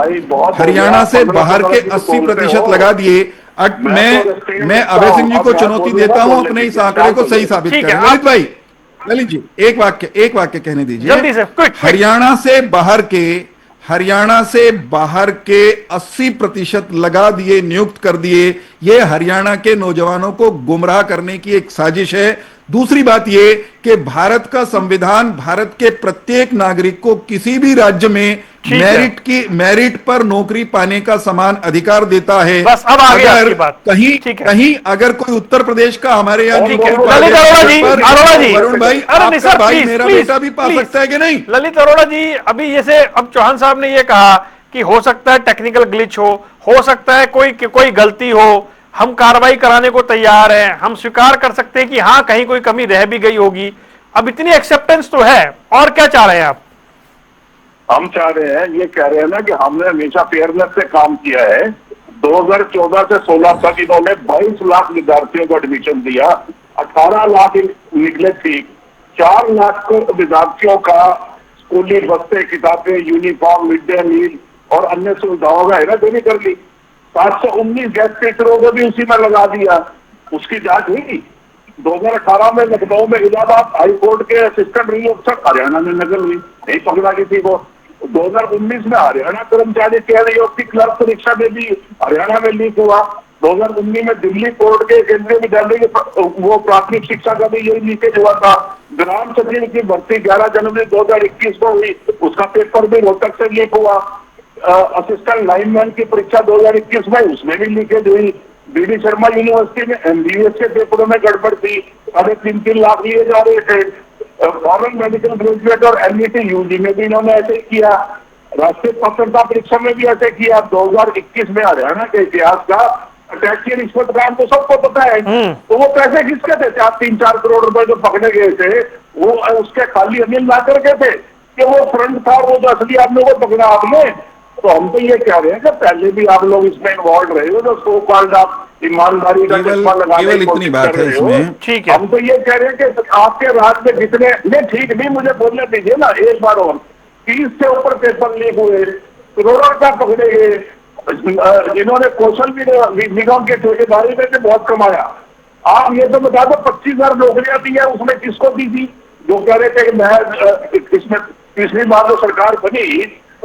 हरियाणा से बाहर के 80% लगा दिए। मैं अभय सिंह जी को चुनौती देता हूं अपने इस आंकड़े को सही साबित करें। ललित भाई, ललित जी, एक वाक्य कहने दीजिए। हरियाणा से बाहर के 80% लगा दिए, नियुक्त कर दिए। यह हरियाणा के नौजवानों को गुमराह करने की एक साजिश है। दूसरी बात यह कि भारत का संविधान भारत के प्रत्येक नागरिक को किसी भी राज्य में मेरिट पर नौकरी पाने का समान अधिकार देता है। बस अब आगे आपकी बात। कहीं अगर कोई उत्तर प्रदेश का हमारे यहाँ वरुण भाई, आपका भाई मेरा बेटा भी पा सकता है कि नहीं? ललित अरोड़ा जी, अभी जैसे अब चौहान साहब ने ये कहा कि हो सकता है टेक्निकल ग्लिच हो सकता है कोई गलती हो, हम कार्रवाई कराने को तैयार हैं, हम स्वीकार कर सकते हैं कि हाँ कहीं कोई कमी रह भी गई होगी। अब इतनी एक्सेप्टेंस तो है, और क्या चाह रहे हैं आप? हम चाह रहे हैं, ये कह रहे हैं ना कि हमने हमेशा फेयरनेस से काम किया है। 2014 से 16 तक इन्होंने 22 लाख विद्यार्थियों को एडमिशन दिया, 18 लाख निकले ठीक, 4 लाख को विद्यार्थियों का स्कूली बस्ते, किताबें, यूनिफॉर्म, मिड डे मील और अन्य सुविधाओं का हेरा फेरी कर ली। 719 गेस्ट टीचरों को भी उसी में लगा दिया। उसकी जांच हुई 2018 में लखनऊ में इलाहाबाद हाई कोर्ट के असिस्टेंट निरीक्षक हरियाणा में नकल हुई, नहीं पकड़ा किसी को। 2019 में हरियाणा कर्मचारी चयन आयोग की क्लर्क परीक्षा में भी हरियाणा में लीक हुआ। 2019 में दिल्ली कोर्ट के केंद्रीय विद्यालय के वो प्राथमिक शिक्षा का भी यही लीकेज हुआ था। ग्राम सचिव की भर्ती 11 जनवरी 2021 को हुई, उसका पेपर भी रोहतक से लीक हुआ। असिस्टेंट लाइनमैन की परीक्षा 2021 में, उसमें भी लीकेज हुई। बीडी शर्मा यूनिवर्सिटी में एमबीबीएस के पेपरों में गड़बड़ थी, 3.5 लाख लिए जा रहे थे। फॉरेन मेडिकल ग्रेजुएट और एनईटी यूजी में भी इन्होंने ऐसे किया। राष्ट्रीय पात्रता परीक्षा में भी ऐसे किया। 2021 में हरियाणा के इतिहास का टैक्सी रिश्वत काम तो सबको पता है। तो वो पैसे किसके थे? 3-4 करोड़ रुपए जो पकड़े गए थे, वो उसके खाली अनिल ला करके थे कि वो फ्रंट था, वो जो असली आप लोगों को पकड़ा आपने। तो हम तो ये कह रहे हैं कि पहले भी आप लोग इसमें इन्वॉल्व रहे हो, जो सो कॉल्ड आप ईमानदारी का चश्मा लगाने की कोशिश कर रहे हो। ठीक है, हम तो ये कह रहे हैं कि आपके राज्य में जितने नहीं, ठीक नहीं, मुझे बोलने दीजिए ना एक बार और। 30 से ऊपर पेपर लीक हुए, करोड़ों रुपया पकड़े गए, जिन्होंने कौशल निगम के ठेकेदारी में से बहुत कमाया। आप ये तो बता दो 25,000 नौकरियां दी है, उसमें किसको दी थी? जो कह रहे थे कि मैं इसमें पिछली बार जो सरकार बनी,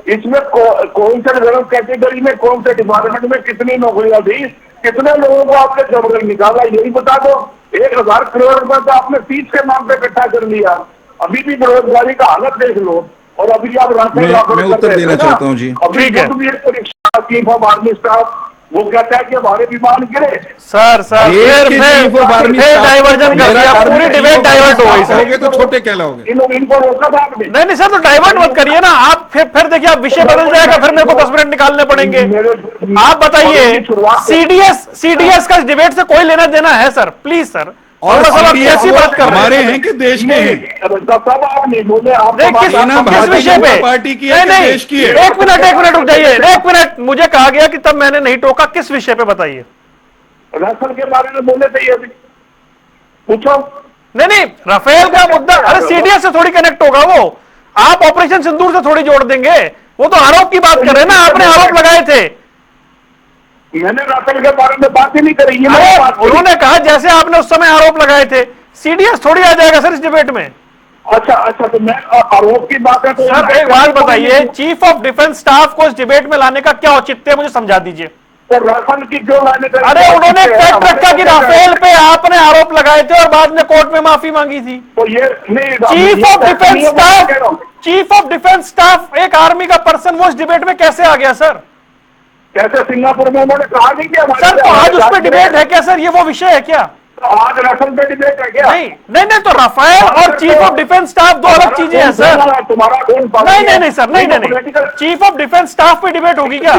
इसमें कौन से जनरल कैटेगरी में, कौन से डिपार्टमेंट में कितनी नौकरियां दी, कितने लोगों को आपने जबरन निकाला, यही बता दो। 1,000 करोड़ रुपए तो आपने फीस के नाम पे इकट्ठा कर लिया। अभी भी बेरोजगारी का हालत देख लो, और अभी आप मैं उत्तर देना चाहता हूँ जी। अभी भी एक परीक्षा चीफ ऑफ आर्मी स्टाफ वो कहता है कि हमारे विमान गिरे। सर डाइवर्जन कर दिया, पूरी डिबेट डाइवर्ट हो गई सर। तो छोटे कहलाओगे। इनको रोका था आपने? नहीं सर, तो डाइवर्ट मत करिए ना आप। फिर देखिए आप विषय बदल जाएगा, फिर मेरे को 10 मिनट निकालने पड़ेंगे। आप बताइए, सीडीएस का डिबेट से कोई लेना देना है सर? प्लीज सर, और आप कैसी बात कर रहे हमारे हैं कि देश के हैं? आप नहीं बोले, आप किस विषय पे? पार्टी की नहीं, देश की है। एक मिनट रुक जाइए, एक मिनट। मुझे कहा गया कि तब मैंने नहीं टोका, किस विषय पे बताइए? राफेल के बारे में बोले थे, ये भी पूछो। नहीं, राफेल का मुद्दा, अरे सीडीएस से थोड़ी कनेक्ट होगा वो। आप ऑपरेशन सिंदूर से थोड़ी जोड़ देंगे। वो तो आरोप की बात कर रहे हैं ना, आपने आरोप लगाए थे। मैंने राफेल के बारे में बात ही नहीं करी। उन्होंने कहा जैसे आपने उस समय आरोप लगाए थे। सीडीएस थोड़ी आ जाएगा सर इस डिबेट में। अच्छा, तो मैं आरोप की बात है तो सर एक बात बताइए, चीफ ऑफ डिफेंस स्टाफ को इस डिबेट में लाने का क्या औचित्य है, मुझे समझा दीजिए। तो राफेल की क्यों लाने का? अरे उन्होंने फैक्ट रखा कि राफेल पे आपने आरोप लगाए थे और बाद में कोर्ट में माफी मांगी थी। तो ये नहीं, चीफ ऑफ डिफेंस स्टाफ एक आर्मी का पर्सन, वो इस डिबेट में कैसे आ गया सर? कैसे? सिंगापुर में उन्होंने कहा नहीं क्या सर? तो आज उस पर डिबेट है क्या सर? ये वो विषय है क्या? तो आज राफेल पे डिबेट है क्या? नहीं, तो राफेल और चीफ ऑफ डिफेंस स्टाफ दो अलग चीजें हैं सर। तुम्हारा नहीं सर, नहीं। चीफ ऑफ डिफेंस स्टाफ पे डिबेट होगी क्या?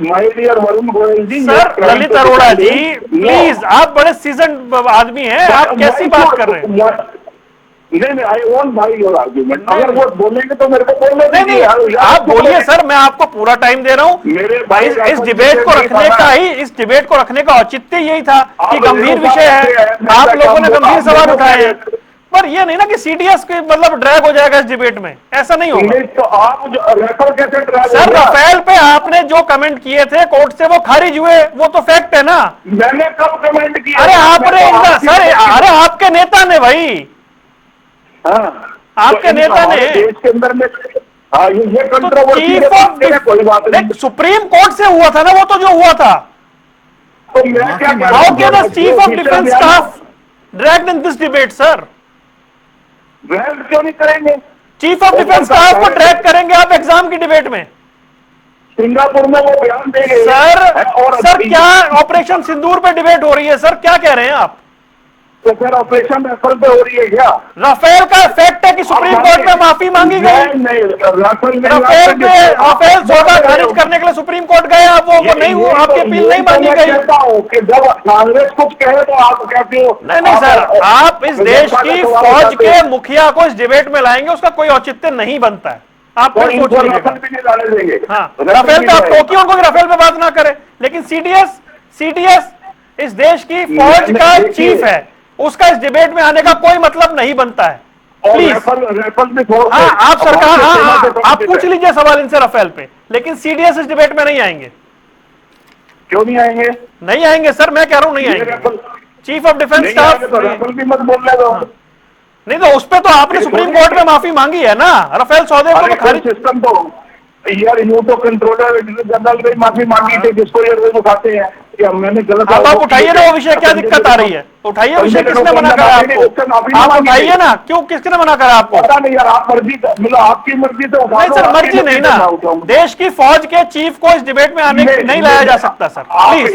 My dear Varun Goyal ji, sir Lalit Arora ji, please, आप बड़े सीजन आदमी हैं, आप कैसी बात कर रहे हैं? नहीं, I won't by your argument. अगर वो बोलेंगे तो मेरे को बोलने दीजिए। आप बोलिए सर, मैं आपको पूरा टाइम दे रहा हूँ। मेरे भाई इस डिबेट को रखने का औचित्य यही था कि गंभीर विषय है, आप लोगों ने गंभीर सवाल उठाए हैं। पर ये नहीं ना कि सीडीएस के मतलब ड्रैग हो जाएगा इस डिबेट में, ऐसा नहीं होगा। तो आप राफेल कैसे ड्रैग? सर राफेल पे आपने जो कमेंट किए थे कोर्ट से, वो खारिज हुए, वो तो फैक्ट है ना। मैंने कब कमेंट किया? अरे आपने सर, अरे आपके नेता ने भाई, आपके नेता ने देश के अंदर में ये कंट्रोवर्सी कोई बात नहीं, सुप्रीम कोर्ट से हुआ था ना वो, तो जो हुआ था। तो मैं क्या कह how can the chief of defence staff dragged in this debate sir? Drag क्यों नहीं करेंगे? चीफ ऑफ डिफेंस स्टाफ को ड्रैग करेंगे आप एग्जाम की डिबेट में? सिंगापुर में वो बयान देंगे सर। क्या ऑपरेशन सिंदूर पे डिबेट हो रही है सर? क्या कह रहे हैं आप? तो फिर ऑपरेशन राफेल पे हो रही है क्या? राफेल का फैक्ट है कि सुप्रीम कोर्ट में माफी मांगी गई। नहीं, राफेल राफेल सौदा खारिज करने के लिए सुप्रीम कोर्ट गए, अब वो नहीं हुआ, आपकी अपील नहीं मानी गई। कहता हूँ कि जब कांग्रेस कुछ कहे तो आप कहते हो नहीं सर, आप इस देश की फौज के मुखिया को इस डिबेट में लाएंगे, उसका कोई औचित्य नहीं बनता है। आप फिर सोच लीजिएगा। हाँ, राफेल तो आप टोकियो उनको राफेल पे बात ना करें, लेकिन सीडीएस इस देश की फौज का चीफ है, उसका इस डिबेट में आने का कोई मतलब नहीं बनता है। प्लीज हाँ, आप सरकार आप पूछ लीजिए सवाल इनसे राफेल पे, लेकिन सीडीएस इस डिबेट में नहीं आएंगे। क्यों नहीं आएंगे? नहीं आएंगे सर, मैं कह रहा हूं नहीं आएंगे। चीफ ऑफ डिफेंस स्टाफ भी मत बोलने दो। नहीं तो उस पे तो आपने सुप्रीम कोर्ट में माफी मांगी है ना, राफेल सौदे को तो खारिज। सिस्टम तो यार, यूं तो कंट्रोलर जनरल ने माफी मांगी थी, जिसको ये लोग उठाते हैं कि मैंने गलत। आप उठाइए ना वो विषय, क्या दिक्कत आ रही है? उठाइए विषय, किसने मना करा आपको? आप उठाइए ना, क्यों, किसने मना करा आपको? पता नहीं यार, आप मर्जी, मतलब आपकी मर्जी तो नहीं सर, मर्जी नहीं ना, देश की फौज के चीफ को इस डिबेट में आने नहीं लाया जा सकता सर। प्लीज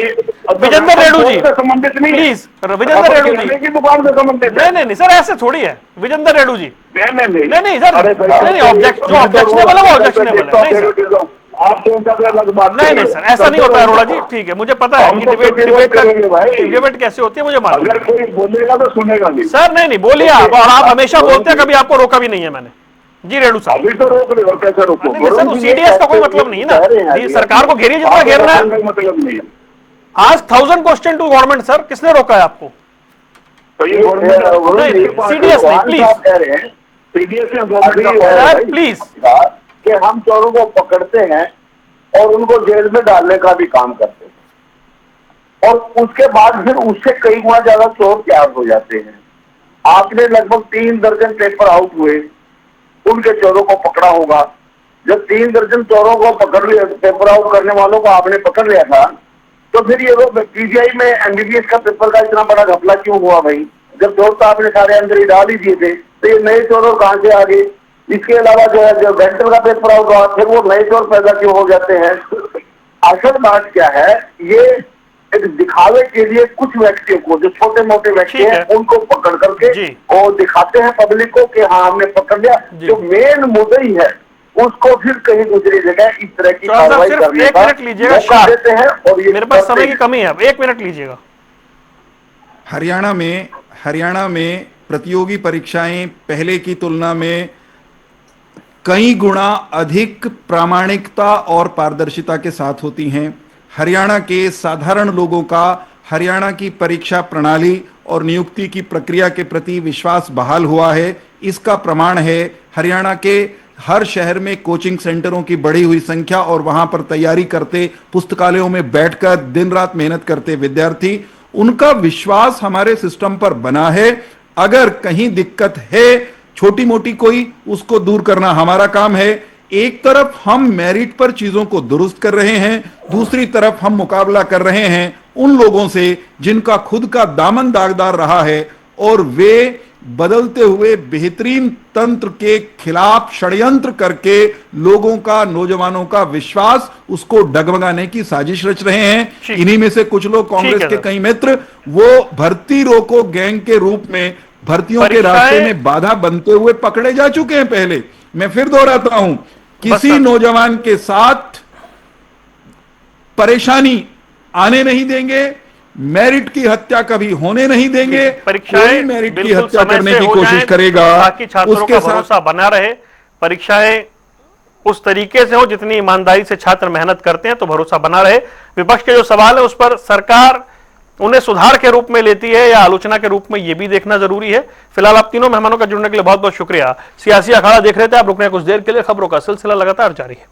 विजेंद्र रेड्डू जी, संबंधित नहीं, प्लीज विजेंद्र रेड्डू जी की दुकान से संबंधित। नहीं सर, ऐसे थोड़ी है विजेंद्र रेड्डू जी। नहीं सर, नहीं ऑब्जेक्ट, जो ऑब्जेक्शनेबल है वो ऑब्जेक्शनेबल है। आप नहीं सर, ऐसा नहीं होता है अरोड़ा जी, ठीक है, मुझे पता है कि डिबेट कैसे होती है, मुझे मालूम। अगर कोई बोलेगा तो सुनेगा नहीं सर। नहीं बोलिए आप, और आप हमेशा बोलते हैं, कभी आपको रोका भी नहीं है मैंने। जी रेड्डू साहब, अभी तो रोक रहे हो, कैसे रोको? सर सीडीएस का कोई मतलब नहीं है ना, ये सरकार को घेरिए जितना घेरना है। मतलब नहीं है। आज 1000 क्वेश्चन टू गवर्नमेंट सर, किसने रोका है आपको? तो ये सीडीएस नहीं, प्लीज प्लीज। कि हम चोरों को पकड़ते हैं और उनको जेल में डालने का भी काम करते हैं, और उसके बाद फिर उससे कई गुना ज्यादा चोर तैयार हो जाते हैं। आपने लगभग 3 दर्जन पेपर आउट हुए, उनके चोरों को पकड़ा होगा। जब 3 दर्जन चोरों को पकड़ लिया, पेपर आउट करने वालों को आपने पकड़ लिया था, तो फिर ये लोग पीजीआई में एमबीबीएस का पेपर का इतना बड़ा घपला क्यों हुआ भाई? जब चोर तो आपने सारे अंदर ही डाल ही दिए थे, तो ये नए चोरों कहां से आ गए? इसके अलावा जो है, जो डेंटल का पेपर आउट हुआ, फिर वो नए चोर पैदा क्यों हो जाते हैं? असल बात क्या है, ये एक दिखावे के लिए कुछ व्यक्तियों को, जो छोटे मोटे व्यक्ति हैं, उनको पकड़ करके और दिखाते हैं पब्लिक को कि हाँ हमने पकड़ लिया। जो मेन मुद्दई है उसको फिर कहीं दूसरी जगह इस तरह की कार्रवाई करने का मौका देते हैं। और ये मेरे पास समय की कमी है, 1 मिनट लीजिएगा। हरियाणा में प्रतियोगी परीक्षाएं पहले की तुलना में कई गुना अधिक प्रामाणिकता और पारदर्शिता के साथ होती हैं। हरियाणा के साधारण लोगों का हरियाणा की परीक्षा प्रणाली और नियुक्ति की प्रक्रिया के प्रति विश्वास बहाल हुआ है। इसका प्रमाण है हरियाणा के हर शहर में कोचिंग सेंटरों की बढ़ी हुई संख्या और वहां पर तैयारी करते, पुस्तकालयों में बैठकर दिन रात मेहनत करते विद्यार्थी, उनका विश्वास हमारे सिस्टम पर बना है। अगर कहीं दिक्कत है छोटी मोटी कोई, उसको दूर करना हमारा काम है। एक तरफ हम मेरिट पर चीजों को दुरुस्त कर रहे हैं, दूसरी तरफ हम मुकाबला कर रहे हैं उन लोगों से जिनका खुद का दामन दागदार रहा है और वे बदलते हुए बेहतरीन तंत्र के खिलाफ षड्यंत्र करके लोगों का, नौजवानों का विश्वास उसको डगमगाने की साजिश रच रहे हैं। इन्हीं में से कुछ लोग, कांग्रेस के कई मित्र, वो भर्ती रोको गैंग के रूप में भर्तियों के रास्ते में बाधा बनते हुए पकड़े जा चुके हैं। पहले मैं फिर दोहराता हूं, किसी नौजवान के साथ परेशानी आने नहीं देंगे, मेरिट की हत्या कभी होने नहीं देंगे। परीक्षाएं मेरिट की हत्या करने की कोशिश करेगा ताकि छात्रों का भरोसा बना रहे। परीक्षाएं उस तरीके से हो जितनी ईमानदारी से छात्र मेहनत करते हैं तो भरोसा बना रहे। विपक्ष के जो सवाल है उस पर सरकार उन्हें सुधार के रूप में लेती है या आलोचना के रूप में, यह भी देखना जरूरी है। फिलहाल आप तीनों मेहमानों का जुड़ने के लिए बहुत बहुत शुक्रिया। सियासी अखाड़ा देख रहे थे आप, रुकने कुछ देर के लिए। खबरों का सिलसिला लगातार जारी है।